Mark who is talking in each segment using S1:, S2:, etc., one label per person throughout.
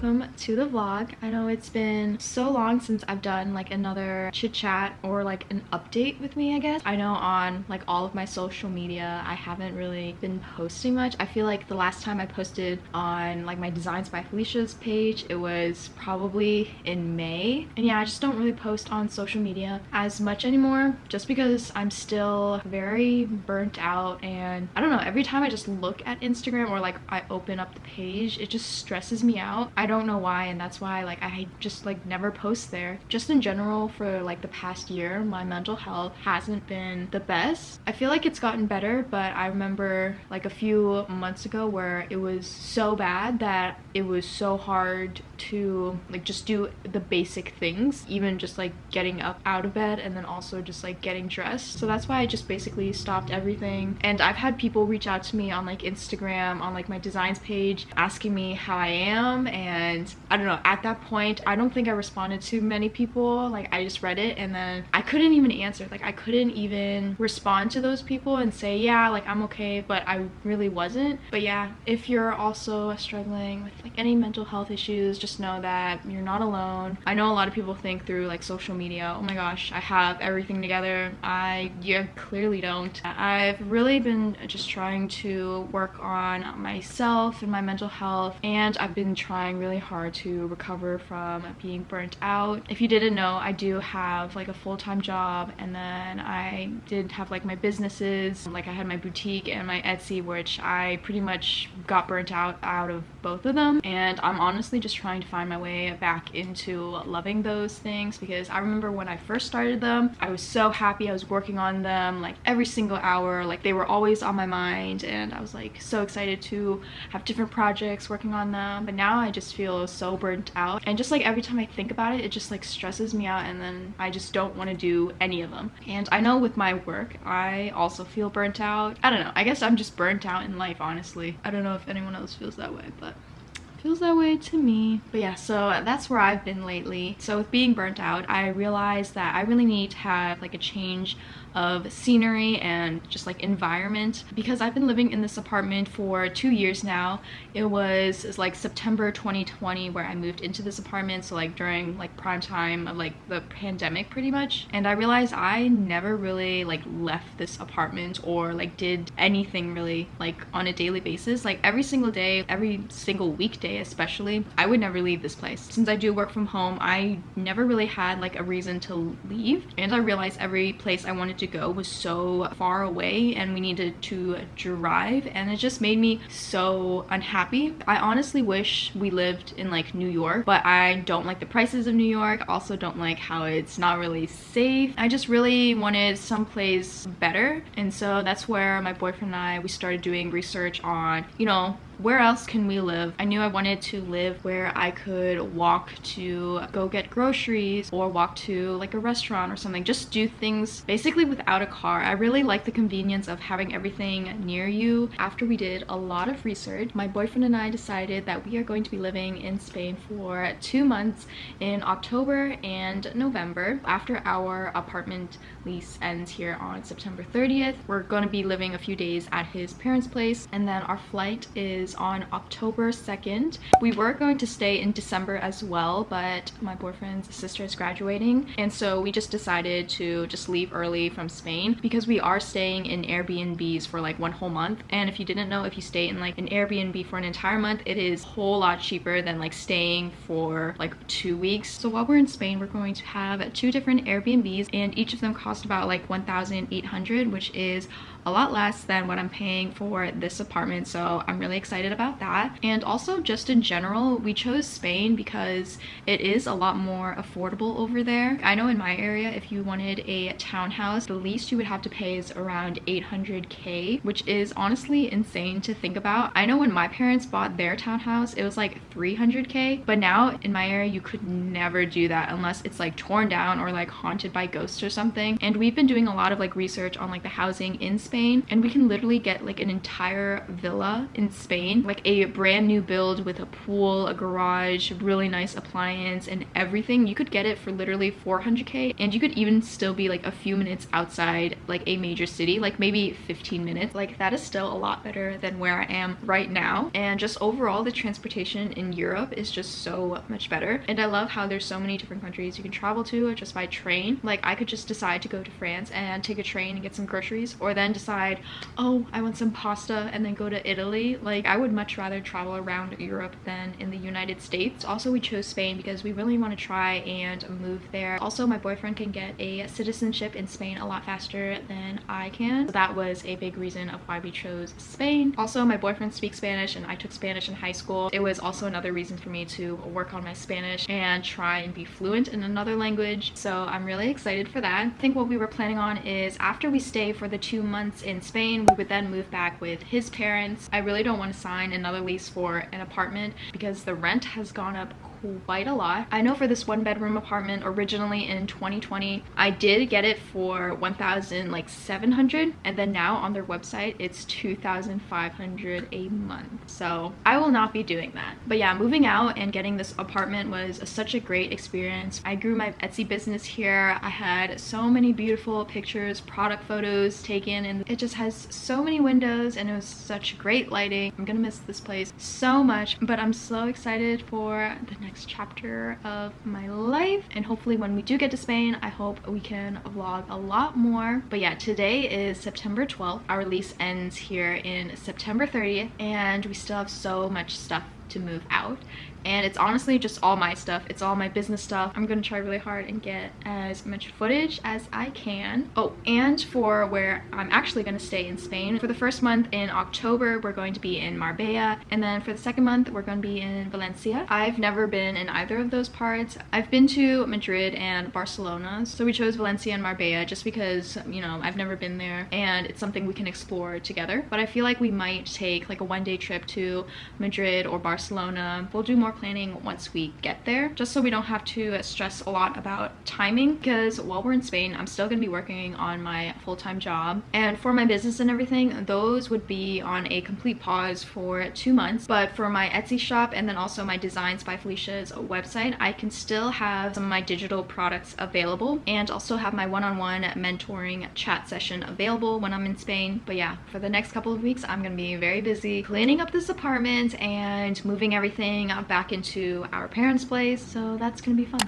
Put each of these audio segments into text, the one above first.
S1: welcome to the vlog. I know it's been so long since I've done like another chit chat or like an update with me, I guess. I know on like all of my social media I haven't really been posting much. I feel like the last time I posted on like my Designs by Felicia's page, it was probably in May. And yeah, I just don't really post on social media as much anymore just because I'm still very burnt out, and I don't know, every time I just look at Instagram or like I open up the page, it just stresses me out. I don't know why, and that's why like I just like never post there. Just in general, for like the past year, my mental health hasn't been the best. I feel like it's gotten better, but I remember like a few months ago where it was so bad that it was so hard to like just do the basic things, even just like getting up out of bed and then also just like getting dressed. So that's why I just basically stopped everything. And I've had people reach out to me on like Instagram, on like my designs page, asking me how I am, and I don't know, at that point I don't think I responded to many people. Like I just read it and then I couldn't even answer. Like I couldn't even respond to those people and say, yeah, like I'm okay, but I really wasn't. But yeah, if you're also struggling with like any mental health issues, just know that you're not alone. I know a lot of people think through like social media, oh my gosh, I have everything together. You clearly don't. I've really been just trying to work on myself and my mental health, and I've been trying really hard to recover from being burnt out. If you didn't know, I do have like a full-time job, and then I did have like my businesses. Like I had my boutique and my Etsy, which I pretty much got burnt out of both of them, and I'm honestly just trying to find my way back into loving those things, because I remember when I first started them, I was so happy. I was working on them like every single hour, like they were always on my mind, and I was like so excited to have different projects working on them. But now I just feel so burnt out, and just like every time I think about it, it just like stresses me out, and then I just don't want to do any of them. And I know with my work I also feel burnt out. I don't know, I guess I'm just burnt out in life, honestly. I don't know if anyone else feels that way, but feels that way to me. But yeah, so that's where I've been lately. So with being burnt out, I realized that I really need to have like a change of scenery and just like environment, because I've been living in this apartment for 2 years now. It's like September 2020 where I moved into this apartment, so like during like prime time of like the pandemic pretty much. And I realized I never really like left this apartment or like did anything really like on a daily basis. Like every single day, every single weekday especially, I would never leave this place. Since I do work from home, I never really had like a reason to leave, and I realized every place I wanted to go was so far away and we needed to drive, and it just made me so unhappy. I honestly wish we lived in like New York, but I don't like the prices of New York. I also don't like how it's not really safe. I just really wanted someplace better, and so that's where my boyfriend and we started doing research on, you know, where else can we live? I knew I wanted to live where I could walk to go get groceries or walk to like a restaurant or something. Just do things basically without a car. I really like the convenience of having everything near you. After we did a lot of research, my boyfriend and I decided that we are going to be living in Spain for 2 months in October and November. After our apartment lease ends here on September 30th, we're going to be living a few days at his parents' place, and then our flight is on October 2nd. We were going to stay in December as well, but my boyfriend's sister is graduating, and so we just decided to just leave early from Spain, because we are staying in Airbnbs for like 1 whole month. And if you didn't know, if you stay in like an Airbnb for an entire month, it is a whole lot cheaper than like staying for like 2 weeks. So while we're in Spain, we're going to have 2 different Airbnbs, and each of them cost about like 1,800, which is a lot less than what I'm paying for this apartment, so I'm really excited about that. And also just in general, we chose Spain because it is a lot more affordable over there. I know in my area, if you wanted a townhouse, the least you would have to pay is around 800k, which is honestly insane to think about. I know when my parents bought their townhouse, it was like 300k, but now in my area you could never do that unless it's like torn down or like haunted by ghosts or something. And we've been doing a lot of like research on like the housing in Spain, and we can literally get like an entire villa in Spain Spain, like a brand new build with a pool, a garage, really nice appliance and everything. You could get it for literally 400k, and you could even still be like a few minutes outside like a major city, like maybe 15 minutes. Like that is still a lot better than where I am right now. And just overall, the transportation in Europe is just so much better. And I love how there's so many different countries you can travel to just by train. Like I could just decide to go to France and take a train and get some groceries, or then decide, oh, I want some pasta, and then go to Italy. Like I would much rather travel around Europe than in the United States. Also, we chose Spain because we really want to try and move there. Also, my boyfriend can get a citizenship in Spain a lot faster than I can. So that was a big reason of why we chose Spain. Also, my boyfriend speaks Spanish and I took Spanish in high school. It was also another reason for me to work on my Spanish and try and be fluent in another language. So I'm really excited for that. I think what we were planning on is after we stay for the 2 months in Spain, we would then move back with his parents. I really don't want to sign another lease for an apartment because the rent has gone up quite a lot. I know for this 1-bedroom apartment originally in 2020, I did get it for 1,700, and then now on their website it's 2,500 a month. So I will not be doing that. But yeah, moving out and getting this apartment was such a great experience. I grew my Etsy business here. I had so many beautiful pictures, product photos taken, and it just has so many windows and it was such great lighting. I'm gonna miss this place so much, but I'm so excited for the next chapter of my life. And hopefully when we do get to Spain, I hope we can vlog a lot more. But yeah, today is September 12th. Our lease ends here in September 30th, and we still have so much stuff to move out. And it's honestly just all my stuff. It's all my business stuff. I'm gonna try really hard and get as much footage as I can. Oh, and for where I'm actually gonna stay in Spain, for the first month in October, we're going to be in Marbella. And then for the second month, we're gonna be in Valencia. I've never been in either of those parts. I've been to Madrid and Barcelona. So we chose Valencia and Marbella just because, you know, I've never been there and it's something we can explore together. But I feel like we might take like a 1-day trip to Madrid or Barcelona. We'll do more planning once we get there, just so we don't have to stress a lot about timing, because while we're in Spain, I'm still gonna be working on my full-time job, and for my business and everything, those would be on a complete pause for 2 months. But for my Etsy shop and then also my Designs by Felicia's website, I can still have some of my digital products available and also have my one-on-one mentoring chat session available when I'm in Spain. But yeah, for the next couple of weeks, I'm gonna be very busy cleaning up this apartment and moving everything back into our parents' place, so that's gonna be fun.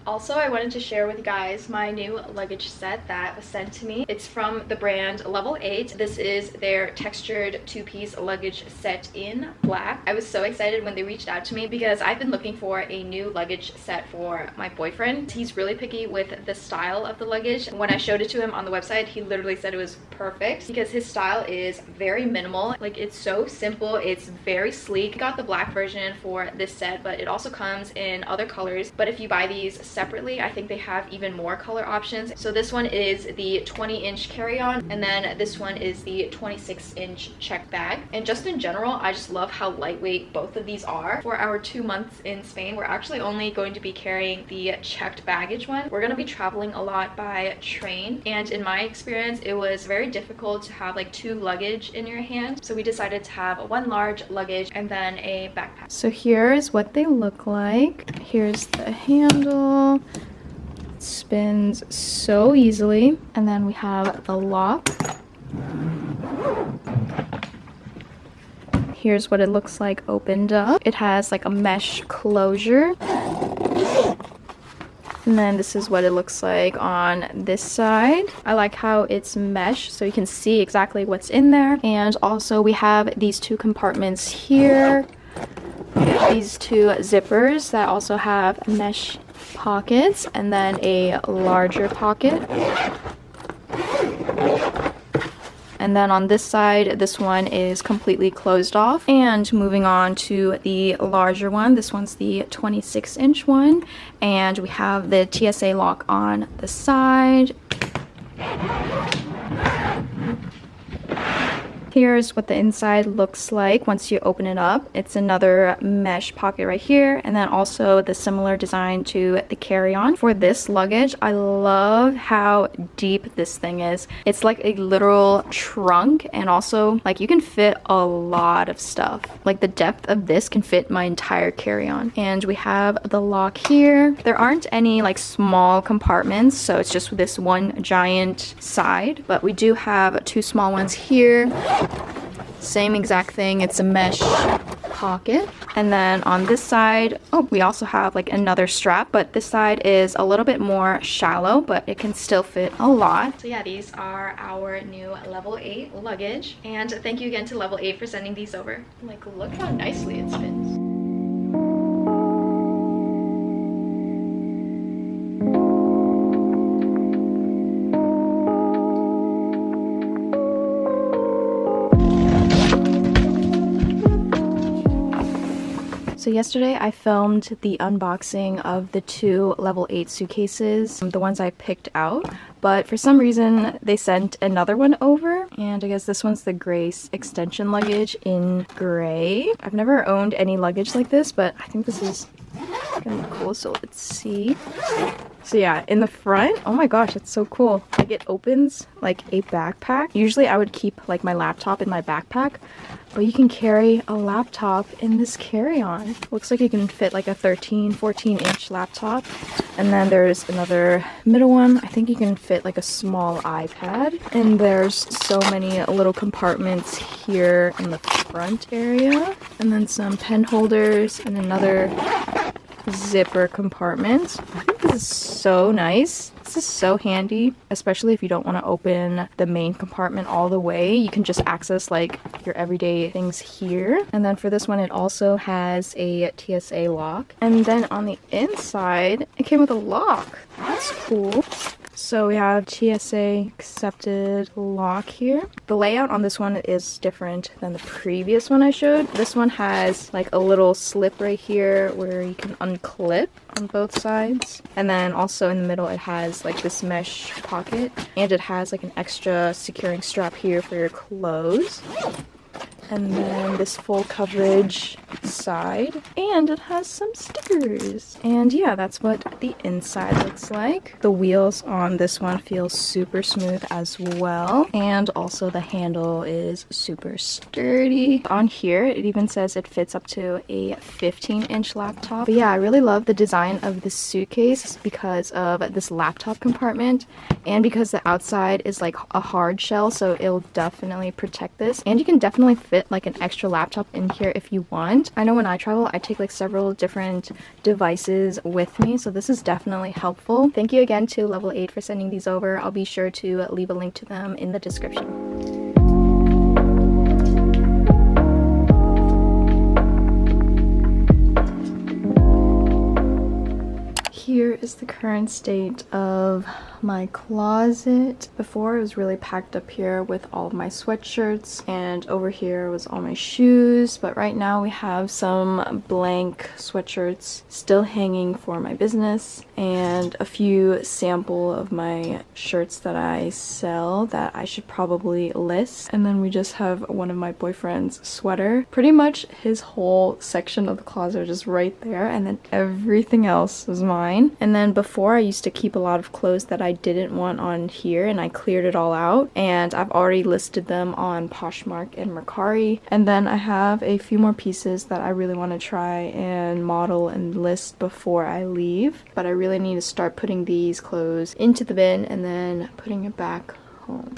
S1: Also, I wanted to share with you guys my new luggage set that was sent to me. It's from the brand Level 8. This is their textured 2-piece luggage set in black. I was so excited when they reached out to me because I've been looking for a new luggage set for my boyfriend. He's really picky with the style of the luggage. When I showed it to him on the website, he literally said it was perfect because his style is very minimal. Like, it's so simple, it's very sleek. I got the black version for this set, but it also comes in other colors. But if you buy these separately, I think they have even more color options. So this one is the 20-inch carry-on, and then this one is the 26-inch check bag. And just in general, I just love how lightweight both of these are. For our 2 months in Spain, we're actually only going to be carrying the checked baggage one. We're going to be traveling a lot by train, and in my experience, it was very difficult to have like 2 luggage in your hand. So we decided to have 1 large luggage and then a backpack. So here's what they look like. Here's the handle. It spins so easily, and then we have the lock. Here's what it looks like opened up. It has like a mesh closure, and then this is what it looks like on this side. I like how it's mesh so you can see exactly what's in there. And also we have these 2 compartments here, these 2 zippers that also have mesh pockets, and then a larger pocket. And then on this side, this one is completely closed off. And moving on to the larger one, this one's the 26-inch one, and we have the TSA lock on the Here's what the inside looks like once you open it up. It's another mesh pocket right here, and then also the similar design to the carry-on. For this luggage, I love how deep this thing is. It's like a literal trunk, and also like you can fit a lot of stuff. Like the depth of this can fit my entire carry-on. And we have the lock here. There aren't any like small compartments, so it's just this one giant side, but we do have two small ones here. Same exact thing, it's a mesh pocket. And then on this side, oh, we also have like another strap, but this side is a little bit more shallow, but it can still fit a lot. So yeah, these are our new level 8 luggage, and thank you again to level 8 for sending these over. Like, look how nicely it spins. So yesterday I filmed the unboxing of the 2 level 8 suitcases, the ones I picked out, but for some reason they sent another one over, and I guess this one's the Grace extension luggage in gray. I've never owned any luggage like this, but I think this is gonna be cool, so let's see. So yeah, in the front, oh my gosh, it's so cool. Like it opens like a backpack. Usually I would keep like my laptop in my backpack, but you can carry a laptop in this carry-on. Looks like you can fit like a 14-inch laptop. And then there's another middle one. I think you can fit like a small iPad. And there's so many little compartments here in the front area. And then some pen holders and another zipper compartment. I think this is so nice. This is so handy, especially if you don't want to open the main compartment all the way. You can just access like your everyday things here. And then for this one, it also has a TSA lock. And then on the inside, it came with a lock. That's cool. So we have TSA accepted lock here. The layout on this one is different than the previous one I showed. This one has like a little slip right here where you can unclip on both sides. And then also in the middle it has like this mesh pocket, and it has like an extra securing strap here for your clothes. And then this full coverage side, and it has some stickers. And yeah, that's what the inside looks like. The wheels on this one feel super smooth as well, and also the handle is super sturdy. On here it even says it fits up to a 15-inch laptop. But yeah, I really love the design of this suitcase because of this laptop compartment, and because the outside is like a hard shell, so it'll definitely protect this. And you can definitely fit like an extra laptop in here if you want. I know when I travel, I take like several different devices with me, so this is definitely helpful. Thank you again to Level 8 for sending these over. I'll be sure to leave a link to them in the description. Here is the current state of my closet. Before, it was really packed up here with all of my sweatshirts, and over here was all my shoes, but right now we have some blank sweatshirts still hanging for my business, and a few sample of my shirts that I sell that I should probably list. And then we just have one of my boyfriend's sweater. Pretty much his whole section of the closet is just right there, and then everything else is mine. And then before, I used to keep a lot of clothes that I didn't want on here, and I cleared it all out, and I've already listed them on Poshmark and Mercari. And then I have a few more pieces that I really want to try and model and list before I leave, but I really need to start putting these clothes into the bin and then putting it back home.